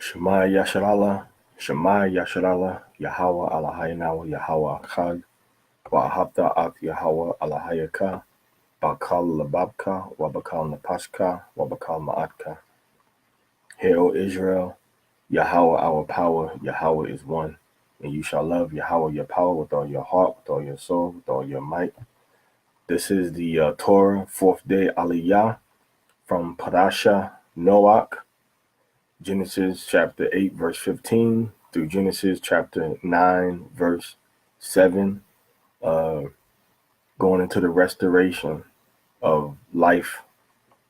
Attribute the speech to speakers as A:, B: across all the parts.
A: Shema Yasharallah, Shema Yasharallah, Yahweh Allahayanawa, Yahweh Akkad, Wahabta Ak Yahweh Allahayaka, Bakal Lababka, Wabakal Napashka, Wabakal Ma'atka. Hear, O Israel, Yahweh our power, Yahweh is one. And you shall love Yahweh your power with all your heart, with all your soul, with all your might. This is the Torah, 4th day Aliyah, from Parashah Noach, Genesis chapter 8, verse 15, through Genesis chapter 9, verse 7, going into the restoration of life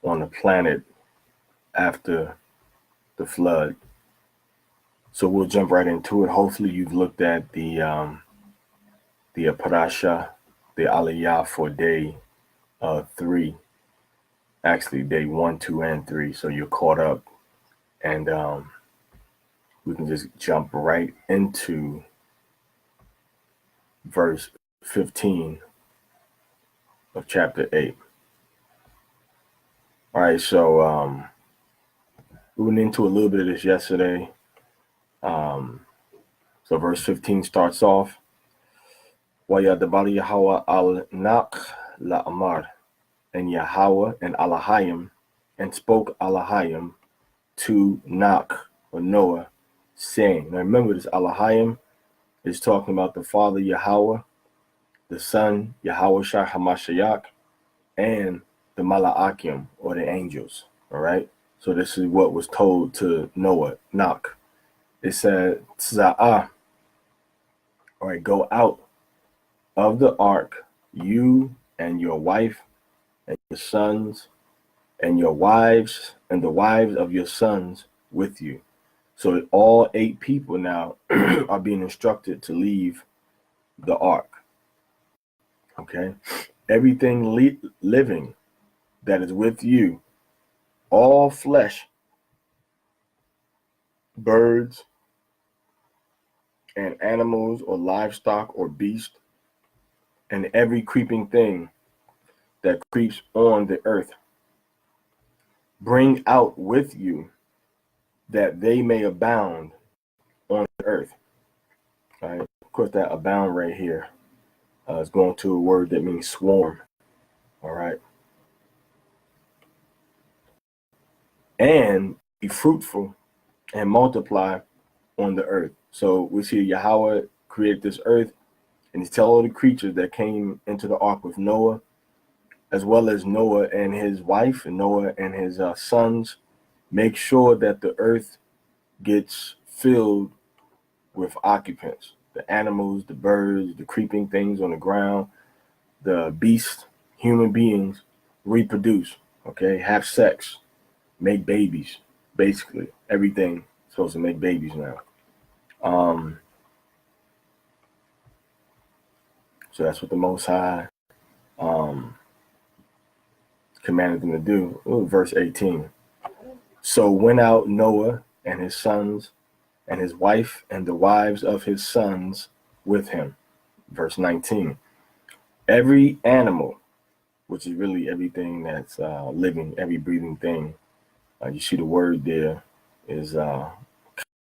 A: on the planet after the flood. So we'll jump right into it. Hopefully you've looked at the Parashah, the Aliyah for day 3, actually day 1, 2, and 3. So you're caught up, and we can just jump right into verse 15 of chapter 8. All right, so we went into a little bit of this yesterday. So verse 15 starts off, Wayadabali Yahweh al-Nach la'amar, and Yahweh and Alahayim, and spoke Alahayim to Nach, or Noah, saying, now remember this Alahayim is talking about the Father Yahweh, the Son Yahweh Shah Hamashiach, and the Mala'akim, or the angels. All right, so this is what was told to Noah, Nach. It said, Tza'ah, all right, go out of the ark, you and your wife and your sons and your wives and the wives of your sons with you. So all 8 people now are being instructed to leave the ark. Okay, everything living that is with you, all flesh, birds and animals or livestock or beast, and every creeping thing that creeps on the earth, bring out with you, that they may abound on the earth. All right, of course that abound right here is going to a word that means swarm. All right, and be fruitful and multiply on the earth. So we see Yahweh create this earth, and he tells all the creatures that came into the ark with Noah, as well as Noah and his wife and Noah and his sons, make sure that the earth gets filled with occupants, the animals, the birds, the creeping things on the ground, the beasts, human beings, reproduce, okay, have sex, make babies. Basically everything is supposed to make babies now. So that's what the Most High commanded them to do. Ooh, verse 18. So went out Noah and his sons and his wife and the wives of his sons with him. Verse 19. Every animal, which is really everything that's living, every breathing thing. You see the word there is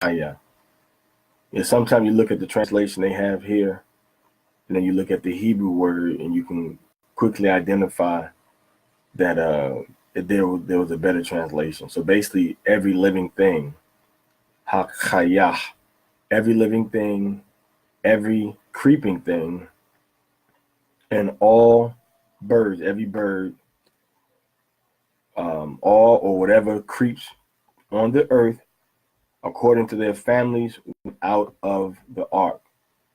A: kaya. Yeah, sometimes you look at the translation they have here, and then you look at the Hebrew word, and you can quickly identify that there was a better translation. So basically, every living thing, hakayah, every living thing, every creeping thing, and all birds, every bird, all or whatever creeps on the earth, according to their families, out of the ark.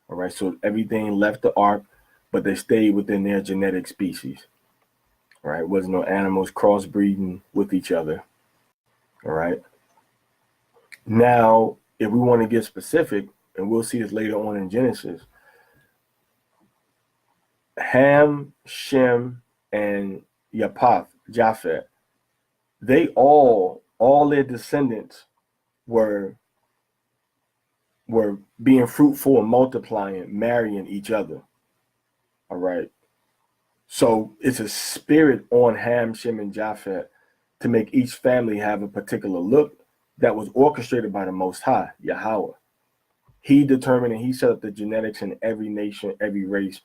A: All right, so everything left the ark, but they stayed within their genetic species. All right, wasn't no animals crossbreeding with each other. All right. Now, if we want to get specific, and we'll see this later on in Genesis, Ham, Shem, and Japheth, they all their descendants were being fruitful and multiplying, marrying each other. All right. So it's a spirit on Ham, Shem, and Japheth to make each family have a particular look,
B: that was orchestrated by the Most High, Yahweh. He determined and he set up the genetics in every nation, every race,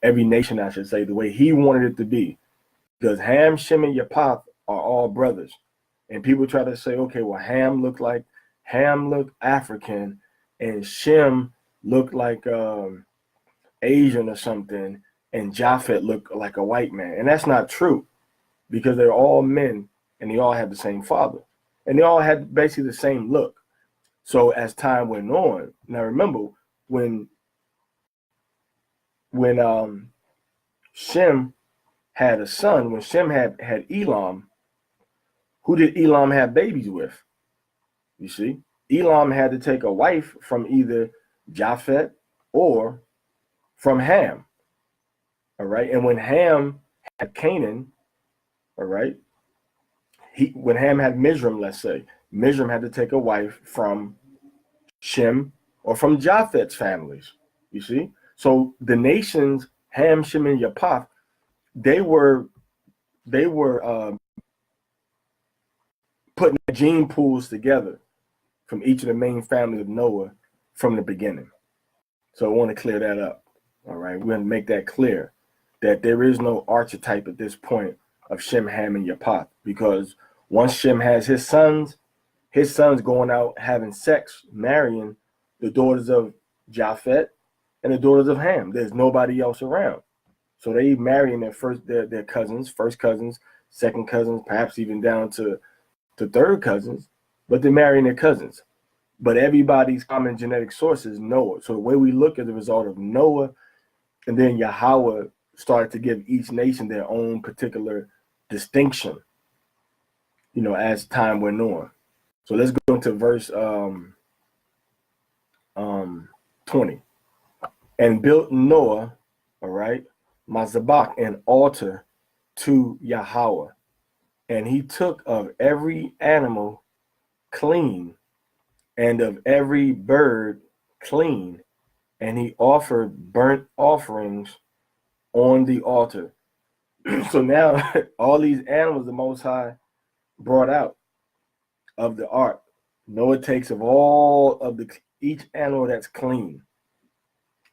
B: every nation, I should say, the way he wanted it to be. Because Ham, Shem, and Japheth are all brothers. And people try to say, okay, well, Ham looked African, and Shem looked like Asian or something, and Japheth looked like a white man. And that's not true, because they're all men, and they all had the same father. And they all had basically the same look. So as time went on, now remember, when Shem had a son, when Shem had Elam, who did Elam have babies with? You see, Elam had to take a wife from either Japheth or from Ham. All right. And when Ham had Canaan, all right, when Ham had Mizraim, let's say, Mizraim had to take a wife from Shem or from Japheth's families. You see? So the nations, Ham, Shem, and Japheth, they were putting gene pools together from each of the main families of Noah from the beginning. So I want to clear that up. All right. We're going to make that clear, that there is no archetype at this point of Shem, Ham, and Japheth, because once Shem has his sons going out having sex, marrying the daughters of Japheth and the daughters of Ham. There's nobody else around. So they marrying their cousins, first cousins, second cousins, perhaps even down to third cousins, but they're marrying their cousins. But everybody's common genetic source is Noah. So the way we look at the result of Noah, and then Yahweh started to give each nation their own particular distinction, as time went on. So let's go into verse 20. And built Noah, all right, Mazabak, an altar to Yahweh. And he took of every animal clean, and of every bird clean, and he offered burnt offerings on the altar. So now all these animals the Most High brought out of the ark, Noah takes of all of each animal that's clean,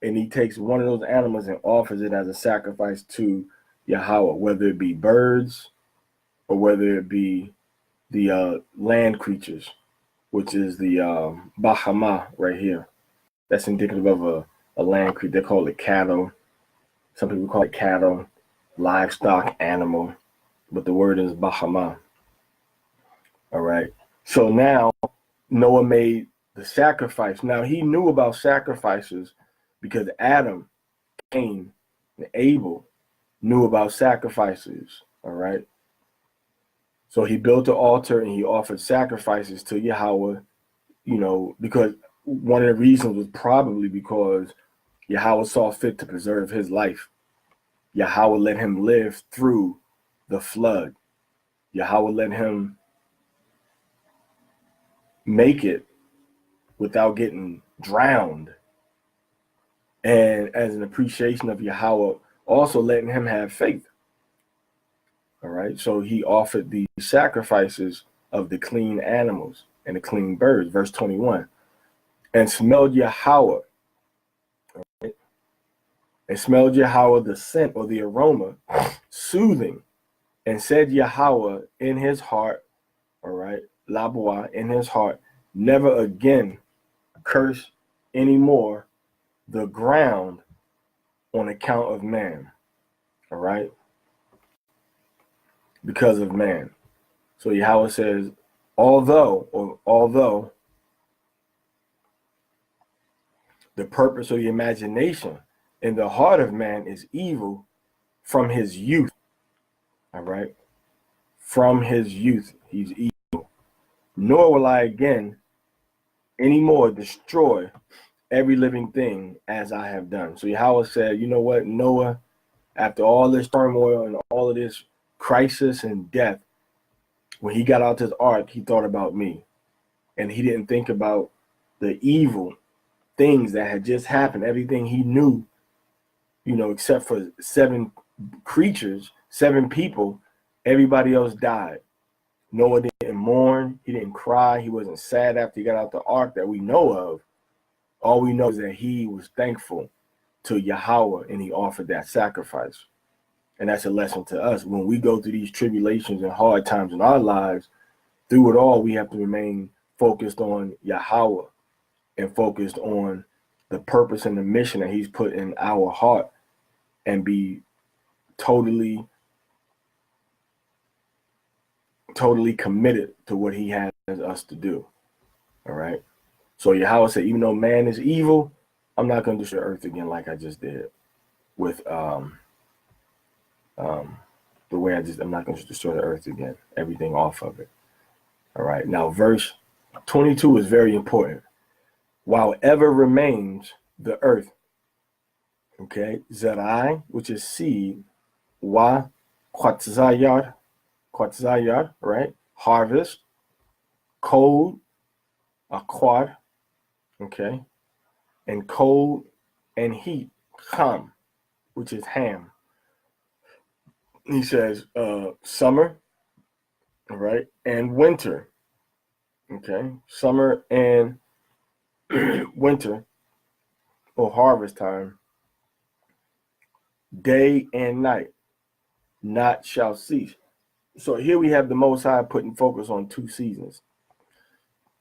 B: and he takes one of those animals and offers it as a sacrifice to Yahweh, whether it be birds or whether it be the land creatures, which is the Bahama right here. That's indicative of a land creature. They call it cattle. Some people call it cattle, livestock, animal, but the word is Bahama. All right. So now Noah made the sacrifice. Now he knew about sacrifices because Adam, Cain, and Abel knew about sacrifices. All right. So he built the altar and he offered sacrifices to Yahweh, because one of the reasons was probably because Yahweh saw fit to preserve his life. Yahweh let him live through the flood. Yahweh let him make it without getting drowned. And as an appreciation of Yahweh, also letting him have faith. All right. So he offered the sacrifices of the clean animals and the clean birds. Verse 21. And smelled Yahweh. All right. And smelled Yahweh the scent or the aroma, soothing. And said Yahweh in his heart, all right, Labua in his heart, never again curse anymore the ground on account of man. All right. Because of man. So Yahweh says, although the purpose or the imagination in the heart of man is evil from his youth. All right. From his youth, he's evil. Nor will I again anymore destroy every living thing as I have done. So Yahweh said, you know what, Noah, after all this turmoil and all of this crisis and death, when he got out this ark, he thought about me. And he didn't think about the evil things that had just happened, everything he knew, except for 7 creatures, 7 people, everybody else died. Noah didn't mourn, he didn't didn't cry. He wasn't sad after he got out the ark that we know of. All we know is that he was thankful to Yahweh and he offered that sacrifice. And that's a lesson to us. When we go through these tribulations and hard times in our lives, through it all, we have to remain focused on Yahweh and focused on the purpose and the mission that he's put in our heart, and be totally committed to what he has us to do. All right. So Yahweh said, even though man is evil, I'm not going to destroy the earth again like I just did with I'm not going to destroy the earth again. Everything off of it. All right. Now, verse 22 is very important. While ever remains the earth. Okay. Zerai, which is seed. Wa Quatzayar, right? Harvest. Cold, Aquad. Okay. And cold and heat, Ham, which is ham. He says summer, all right, and winter. Okay, summer and winter, or harvest time, day and night, not shall cease. So here we have the Most High putting focus on 2 seasons.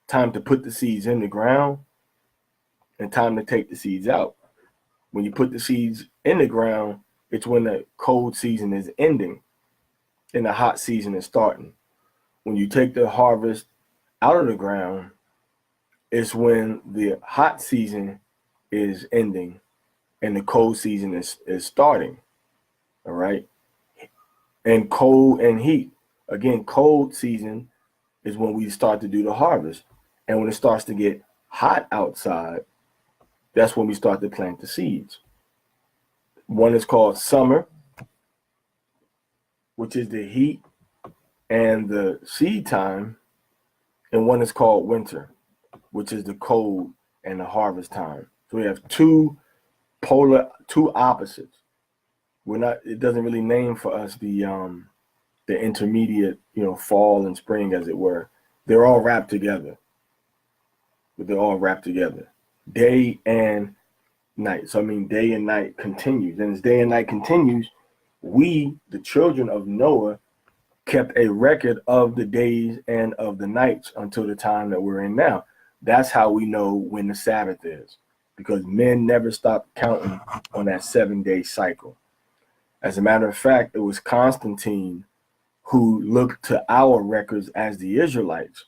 B: Time to put the seeds in the ground and time to take the seeds out. When you put the seeds in the ground, it's when the cold season is ending and the hot season is starting. When you take the harvest out of the ground, it's when the hot season is ending and the cold season is starting. All right. And cold and heat. Again, cold season is when we start to do the harvest. And when it starts to get hot outside, that's when we start to plant the seeds. One is called summer, which is the heat and the seed time. And one is called winter, which is the cold and the harvest time. So we have two opposites. It doesn't really name for us the intermediate, fall and spring, as it were. They're all wrapped together. Day and night. So day and night continues. And as day and night continues, we, the children of Noah, kept a record of the days and of the nights until the time that we're in now. That's how we know when the Sabbath is, because men never stopped counting on that 7-day cycle. As a matter of fact, it was Constantine who looked to our records as the Israelites.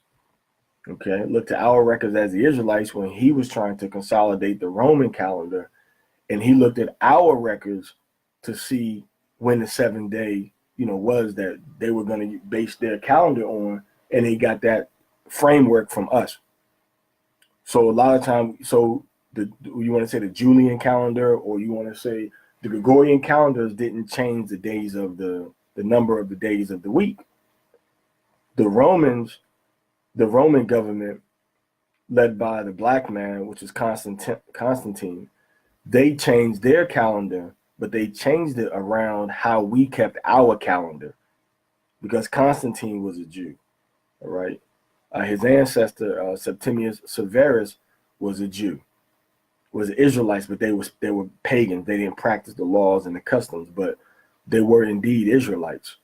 B: Okay, looked to our records as the Israelites when he was trying to consolidate the Roman calendar, and he looked at our records to see when the 7-day, was that they were going to base their calendar on, and they got that framework from us. So a lot of times, you want to say the Julian calendar, or you want to say the Gregorian calendars didn't change the days of the number of the days of the week. The Roman government, led by the black man, which is Constantine, they changed their calendar, but they changed it around how we kept our calendar, because Constantine was a Jew. All right. His ancestor, Septimius Severus, was a Jew, was Israelites, but they were pagans. They didn't practice the laws and the customs, but they were indeed Israelites.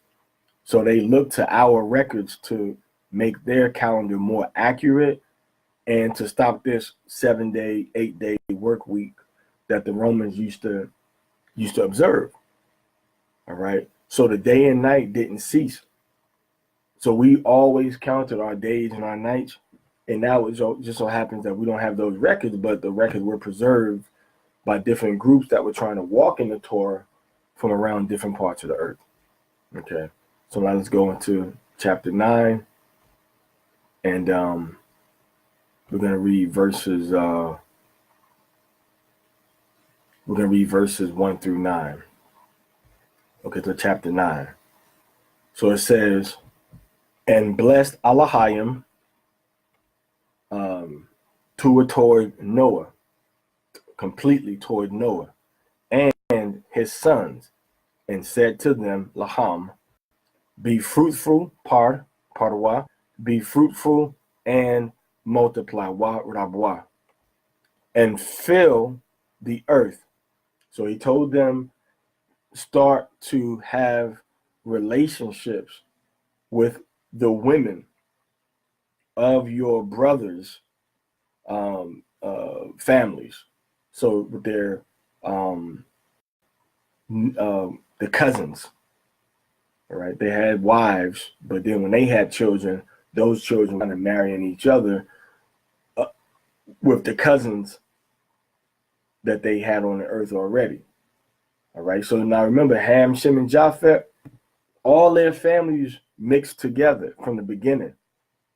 B: So they looked to our records to make their calendar more accurate and to stop this 7-day, 8-day work week that the Romans used to observe. All right. So the day and night didn't cease. So we always counted our days and our nights. And now it just so happens that we don't have those records, but the records were preserved by different groups that were trying to walk in the Torah from around different parts of the earth. Okay. So now let's go into chapter 9. And we're going to read verses 1 through 9. Okay, so chapter 9. So it says, and blessed Alahayim toward Noah, completely toward Noah, and his sons, and said to them, Laham, be fruitful, parwa, be fruitful and multiply, wa rabwa, and fill the earth. So he told them, start to have relationships with the women of your brothers' families. So with their the cousins, all right, they had wives, but then when they had children, those children were kind of marrying each other with the cousins that they had on the earth already. All right, so now remember, Ham, Shem, and Japheth, all their families mixed together from the beginning,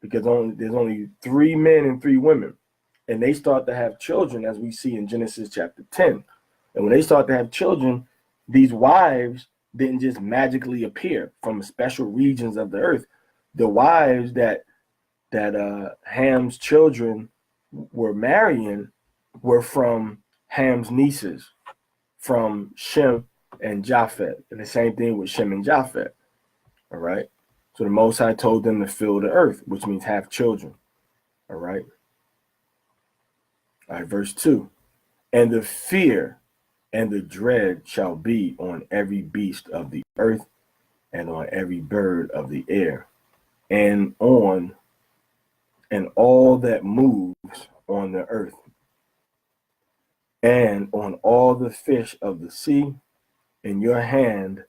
B: because there's only 3 men and 3 women, and they start to have children, as we see in Genesis chapter 10. And when they start to have children, these wives didn't just magically appear from special regions of the earth. The wives that Ham's children were marrying were from Ham's nieces, from Shem and Japheth. And the same thing with Shem and Japheth. All right. So the Most High told them to fill the earth, which means have children. All right. All right, verse 2. And the fear and the dread shall be on every beast of the earth and on every bird of the air and all that moves on the earth and on all the fish of the sea. In your hand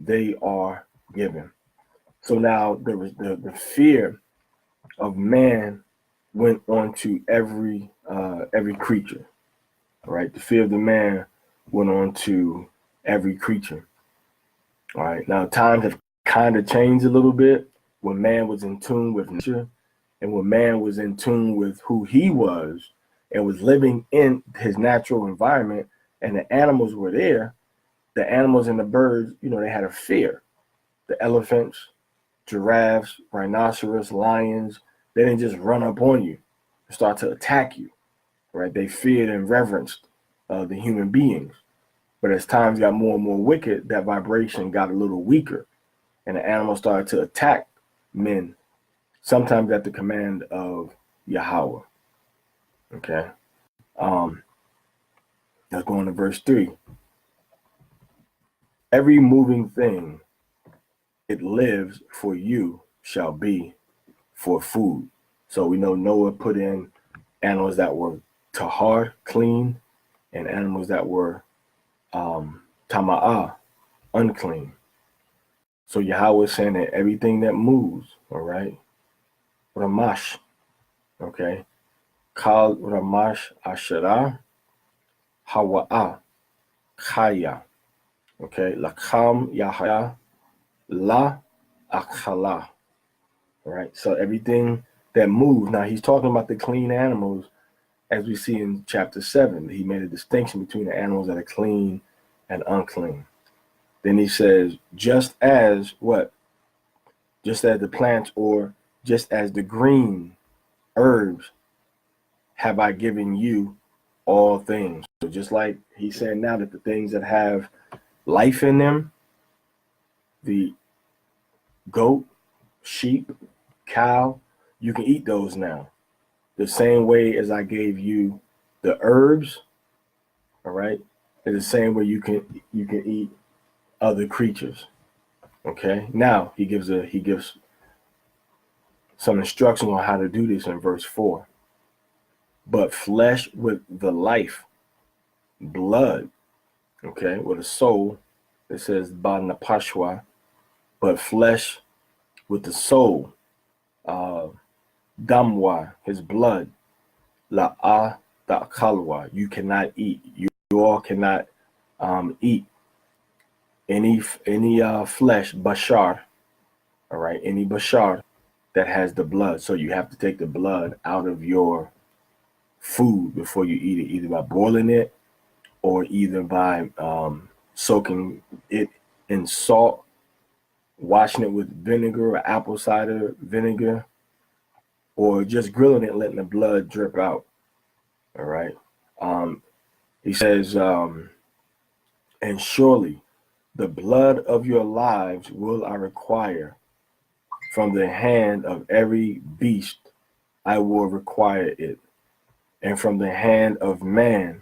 B: they are given. So now the fear of man went on to every creature. All right, the fear of the man went on to every creature. All right, now times have kind of changed a little bit when man was in tune with nature and when man was in tune with who he was and was living in his natural environment, and the animals were there. The animals and the birds, they had a fear. The elephants, giraffes, rhinoceros, lions, they didn't just run up on you and start to attack you, right? They feared and reverenced the human beings. But as times got more and more wicked, that vibration got a little weaker, and the animals started to attack men, sometimes at the command of Yahweh. Okay. Let's go on to verse 3. Every moving thing it lives for you shall be for food. So we know Noah put in animals that were tahar, clean, and animals that were tama'ah, unclean. So Yahweh is saying that everything that moves, all right, Ramash, okay, Kal Ramash Asherah, Hawa'ah, Chaya, okay, Lakam Yahya, La Akhala, all right, so everything that moves. Now he's talking about the clean animals, as we see in chapter 7. He made a distinction between the animals that are clean and unclean. Then he says, just as what? Just as the plants, or just as the green herbs have I given you all things. So just like he said now that the things that have life in them, the goat, sheep, cow, you can eat those now. The same way as I gave you the herbs, all right, in the same way you can eat other creatures. Okay. Now he gives some instruction on how to do this in verse 4. But flesh with the life, blood, okay, with a soul, it says ba napashwa, but flesh with the soul, damwa, his blood, la da kalwa, you cannot eat. You all cannot eat any flesh, bashar, all right, any bashar that has the blood. So you have to take the blood out of your food before you eat it, either by boiling it or either by soaking it in salt, washing it with vinegar or apple cider vinegar, or just grilling it and letting the blood drip out. All right. He says, and surely the blood of your lives will I require from the hand of every beast I will require it. And from the hand of man,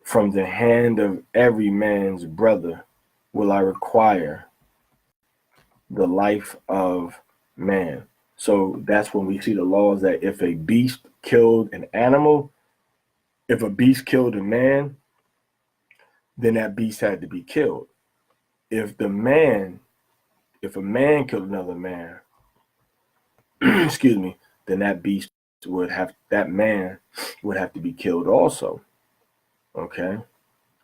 B: from the hand of every man's brother, will I require the life of man. So that's when we see the laws that if a beast killed an animal, if a beast killed a man, then that beast had to be killed. If a man killed another man, excuse me, then that man would have to be killed also. Okay.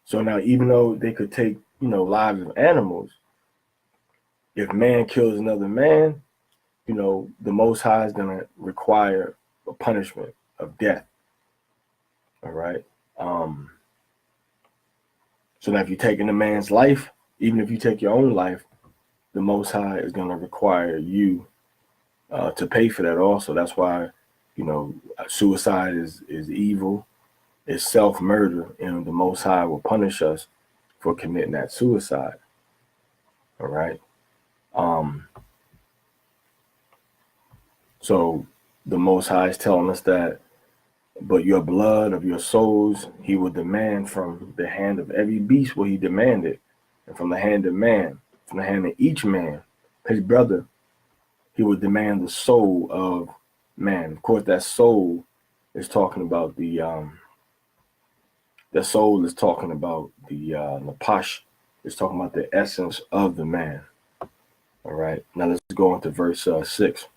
B: So now, even though they could take, lives of animals, if man kills another man, the Most High is going to require a punishment of death. All right. So now if you're taking a man's life, even if you take your own life, the Most High is going to require you to pay for that also. That's why, suicide is evil. It's self-murder, and the Most High will punish us for committing that suicide. All right. So the Most High is telling us that, but your blood of your souls, he will demand from the hand of every beast what he demanded, and from the hand of man, from the hand of each man, his brother, he would demand the soul of man. Of course, that soul is talking about the napash, is talking about the essence of the man. All right. Now let's go on to verse 6.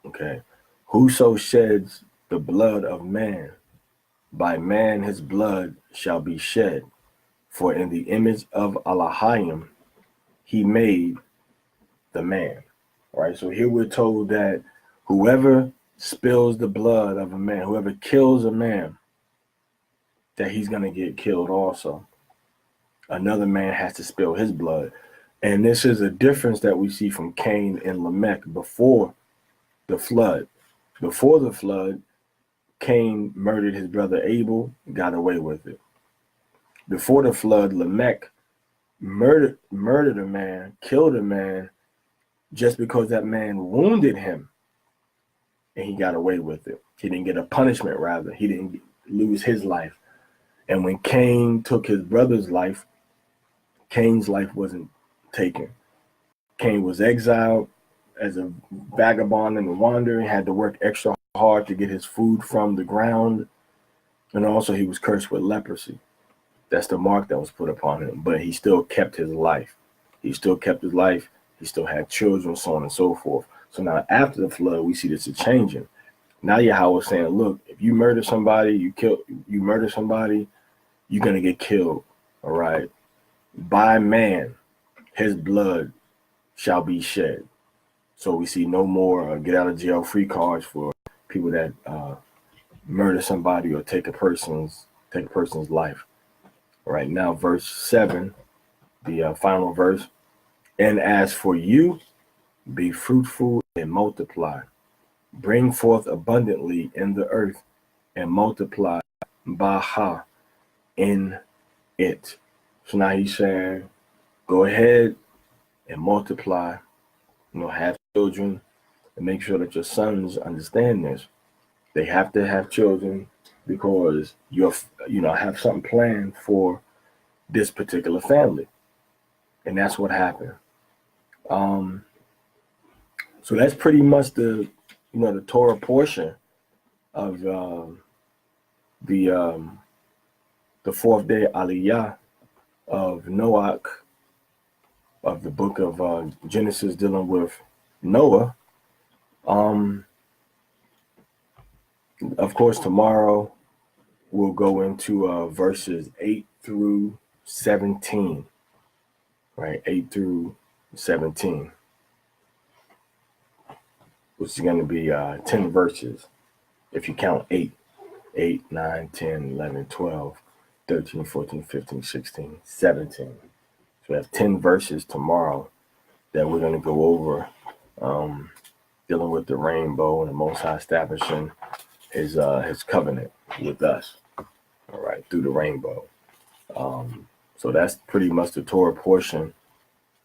B: Okay. Whoso sheds the blood of man, by man his blood shall be shed. For in the image of Alahayim he made the man. All right. So here we're told that whoever spills the blood of a man, whoever kills a man, that he's going to get killed also. Another man has to spill his blood. And this is a difference that we see from Cain and Lamech before the flood. Before the flood, Cain murdered his brother Abel, got away with it. Before the flood, Lamech murdered a man, killed a man, just because that man wounded him, and he got away with it. He didn't get a punishment, rather. He didn't lose his life. And when Cain took his brother's life, Cain's life wasn't taken. Cain was exiled as a vagabond and a wanderer. He had to work extra hard to get his food from the ground. And also he was cursed with leprosy. That's the mark that was put upon him. But he still kept his life. He still kept his life. He still had children, so on and so forth. So now after the flood, we see this is changing. Now Yahweh is saying, look, if you murder somebody, you murder somebody, you're going to get killed. All right. By man, his blood shall be shed. So we see no more get out of jail free cards for people that murder somebody or take a person's life. All right, now verse 7, the final verse. And as for you, be fruitful and multiply. Bring forth abundantly in the earth and multiply baha in it. So now he's saying, go ahead and multiply, have children, and make sure that your sons understand this. They have to have children because have something planned for this particular family. And that's what happened. So that's pretty much the Torah portion of the fourth day Aliyah of Noach, of the book of Genesis, dealing with Noah. Of course, tomorrow we'll go into verses 8 through 17, right? 8 through 17, which is going to be 10 verses. If you count 8, 9, 10, 11, 12, 13, 14, 15, 16, 17. So we have 10 verses tomorrow that we're going to go over, dealing with the rainbow and the Most High establishing his covenant with us, all right, through the rainbow. So that's pretty much the Torah portion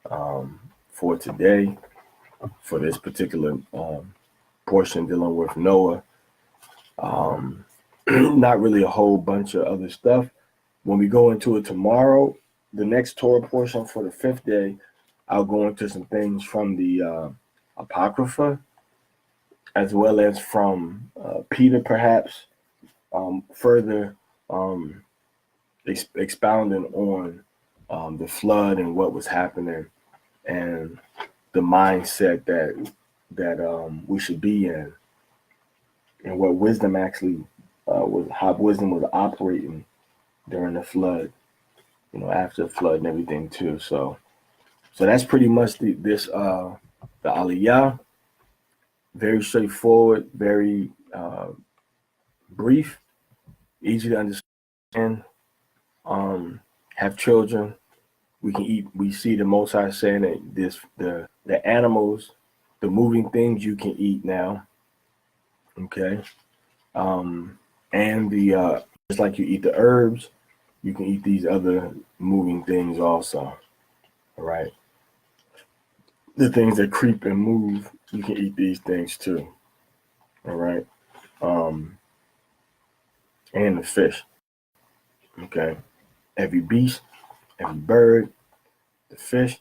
B: for today, for this particular portion dealing with Noah. Not really a whole bunch of other stuff. When we go into it tomorrow, the next Torah portion for the 5th day, I'll go into some things from the Apocrypha, as well as from Peter, perhaps, further expounding on the flood and what was happening and the mindset that we should be in, and what wisdom actually how wisdom was operating during the flood, after the flood and everything too. So that's pretty much the Aliyah. Very straightforward, very brief, easy to understand. Have children. We can eat. We see the Most High saying that the animals, the moving things you can eat now. Okay. And the just like you eat the herbs, you can eat these other moving things also. All right. The things that creep and move, you can eat these things too. All right. And the fish. Okay. Every beast, every bird, the fish,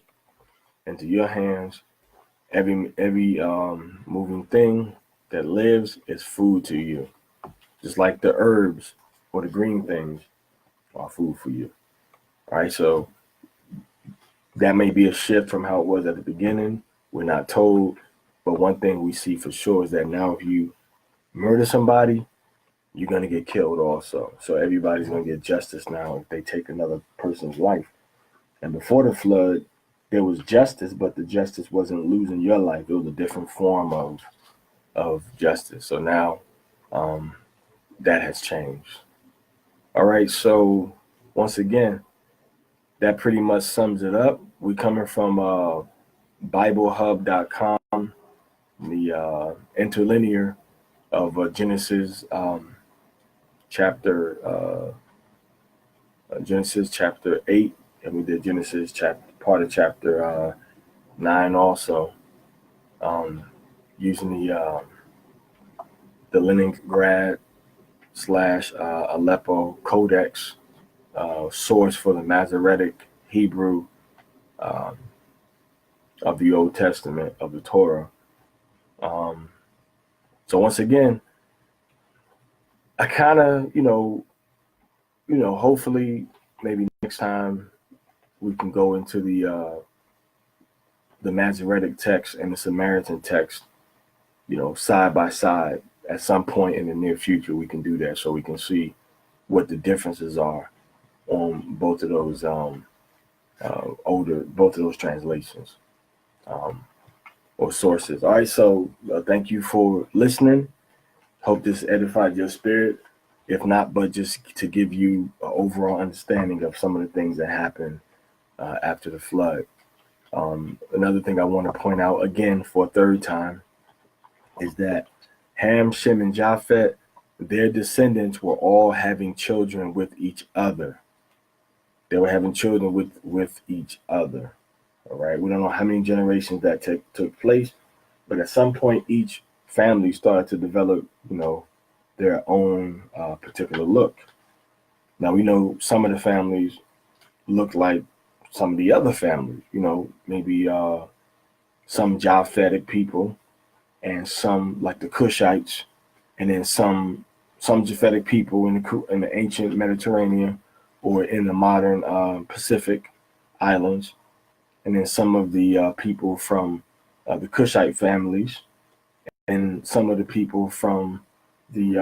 B: into your hands. Every moving thing that lives is food to you. Just like the herbs or the green things are food for you. All right. So that may be a shift from how it was at the beginning. We're not told. But one thing we see for sure is that now if you murder somebody, you're going to get killed also. So everybody's going to get justice now if they take another person's life. And before the flood, there was justice, but the justice wasn't losing your life. It was a different form of justice. So now that has changed. All right. So once again, that pretty much sums it up. We're coming from BibleHub.com, the interlinear of Genesis chapter 8, and we did Genesis part of chapter 9 also, using the Leningrad / Aleppo Codex source for the Masoretic Hebrew of the Old Testament of the Torah. So once again, I kind of, hopefully maybe next time we can go into the Masoretic text and the Samaritan text, side by side. At some point in the near future, we can do that so we can see what the differences are on both of those both of those translations or sources. All right, so thank you for listening. Hope this edified your spirit. If not, but just to give you an overall understanding of some of the things that happened after the flood. Another thing I want to point out again for a third time is that Ham, Shem, and Japheth, their descendants were all having children with each other. They were having children with each other. All right. We don't know how many generations that took place, but at some point, each family started to develop, their own particular look. Now, we know some of the families look like some of the other families, maybe some Japhetic people and some like the Cushites, and then some Japhetic people in the ancient Mediterranean or in the modern Pacific islands, and then some of the people from the Cushite families, and some of the people from the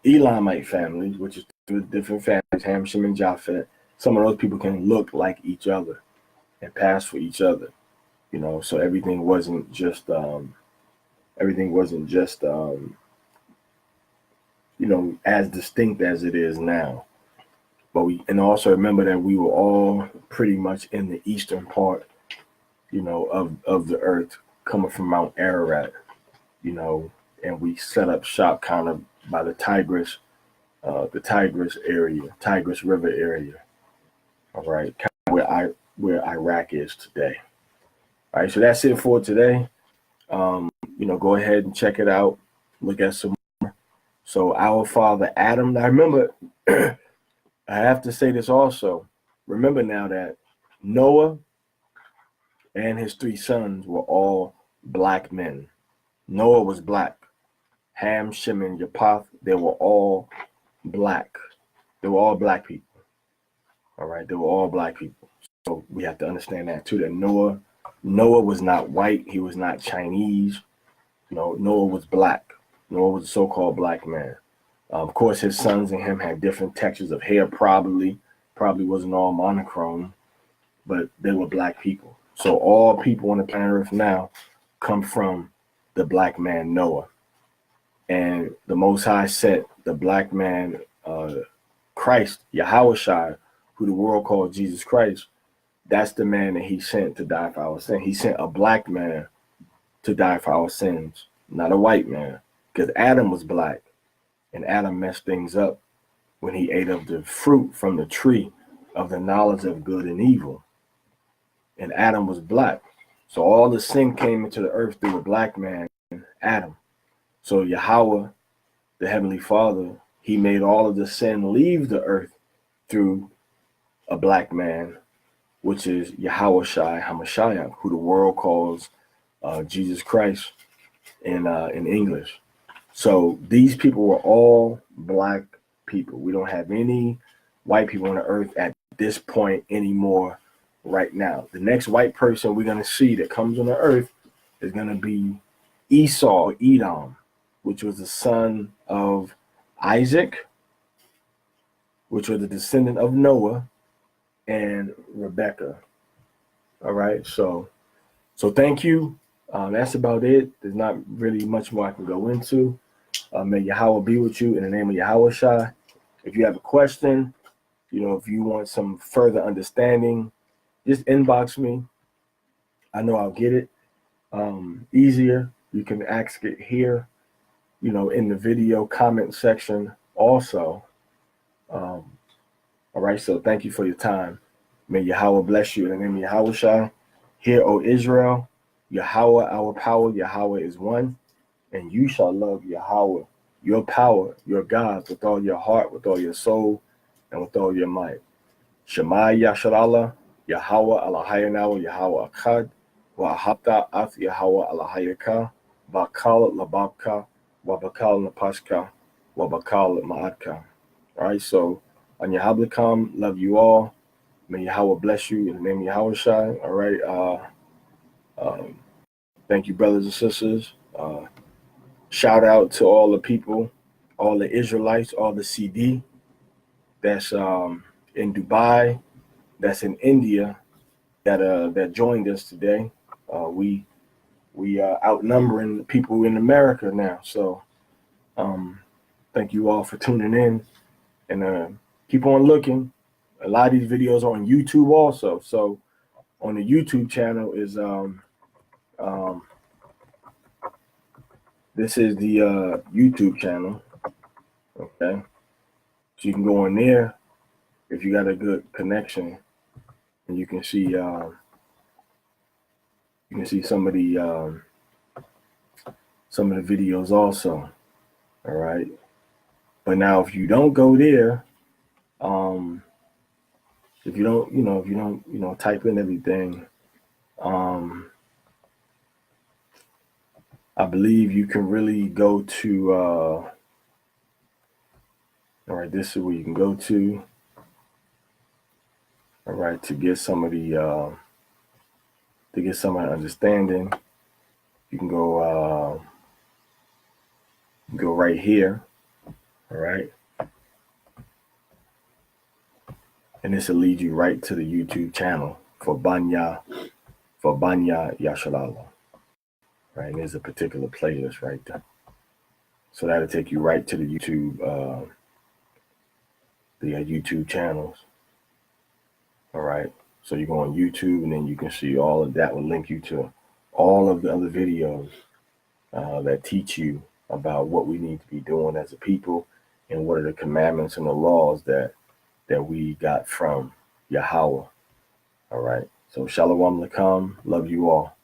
B: Elamite families, which is two different families, Ham, Shem, and Japheth. Some of those people can look like each other and pass for each other, so everything wasn't just as distinct as it is now. But and also remember that we were all pretty much in the eastern part, of the earth, coming from Mount Ararat, and we set up shop kind of by the Tigris River area. All right, kind of where Iraq is today. All right, so that's it for today. go ahead and check it out. Look at some more. So our father Adam. Now remember, I have to say this also. Remember now that Noah and his 3 sons were all black men. Noah was black. Ham, Shem, and Japheth, they were all black. They were all black people. All right, they were all black people. So we have to understand that too, that Noah was not white. He was not Chinese. Noah was black. Noah was a so-called black man. Of course, his sons and him had different textures of hair, probably wasn't all monochrome, but they were black people. So all people on the planet Earth now come from the black man Noah. And the Most High sent the black man, Christ, Yahushua, who the world called Jesus Christ. That's the man that he sent to die for our sins. He sent a black man to die for our sins, not a white man, because Adam was black, and Adam messed things up when he ate of the fruit from the tree of the knowledge of good and evil. And Adam was black. So all the sin came into the earth through a black man, Adam. So Yahweh, the Heavenly Father, he made all of the sin leave the earth through a black man, which is Yahushua HaMashiach, who the world calls Jesus Christ in English. So these people were all black people. We don't have any white people on the earth at this point anymore right now. The next white person we're going to see that comes on the earth is going to be Esau, Edom, which was the son of Isaac, which was the descendant of Noah and Rebecca. All right, so thank you. That's about it. There's not really much more I can go into. May Yahweh be with you in the name of Yahushua. If you have a question, if you want some further understanding, just inbox me. I know I'll get it. Easier, you can ask it here, in the video comment section also. All right, so thank you for your time. May Yahweh bless you in the name of Yahushua. Hear, O Israel, Yahweh, our power, Yahweh is one, and you shall love Yahweh, your power, your God, with all your heart, with all your soul, and with all your might. Shema Yasharallah, Yahweh Alahayanawa, Yahweh Akkad, wa Ahabta Ath Yahweh Alahayaka, Bakal Lababka, wa Bakal Napashka, wa Bakal Ma'adka. All right, so on Yahablikam, love you all. May Yahweh bless you in the name of Yahushua. All right. Thank you, brothers and sisters. Shout out to all the people, all the Israelites, all the CD that's in Dubai, that's in India, that joined us today. We outnumbering the people in America now. So thank you all for tuning in, and keep on looking. A lot of these videos are on YouTube also. So on the YouTube channel is this is the YouTube channel. Okay, so you can go in there if you got a good connection, and you can see some of the videos also. All right, but now if you don't go there, if you don't type in everything, I believe you can really go to all right, this is where you can go to, all right, to get some of the understanding. You can go right here, all right, and this will lead you right to the YouTube channel for Banya Yashalala. Right, and there's a particular playlist right there. So that'll take you right to the YouTube channels. All right. So you go on YouTube, and then you can see all of that will link you to all of the other videos that teach you about what we need to be doing as a people, and what are the commandments and the laws that we got from Yahweh. All right. So Shalom Lakam. Love you all.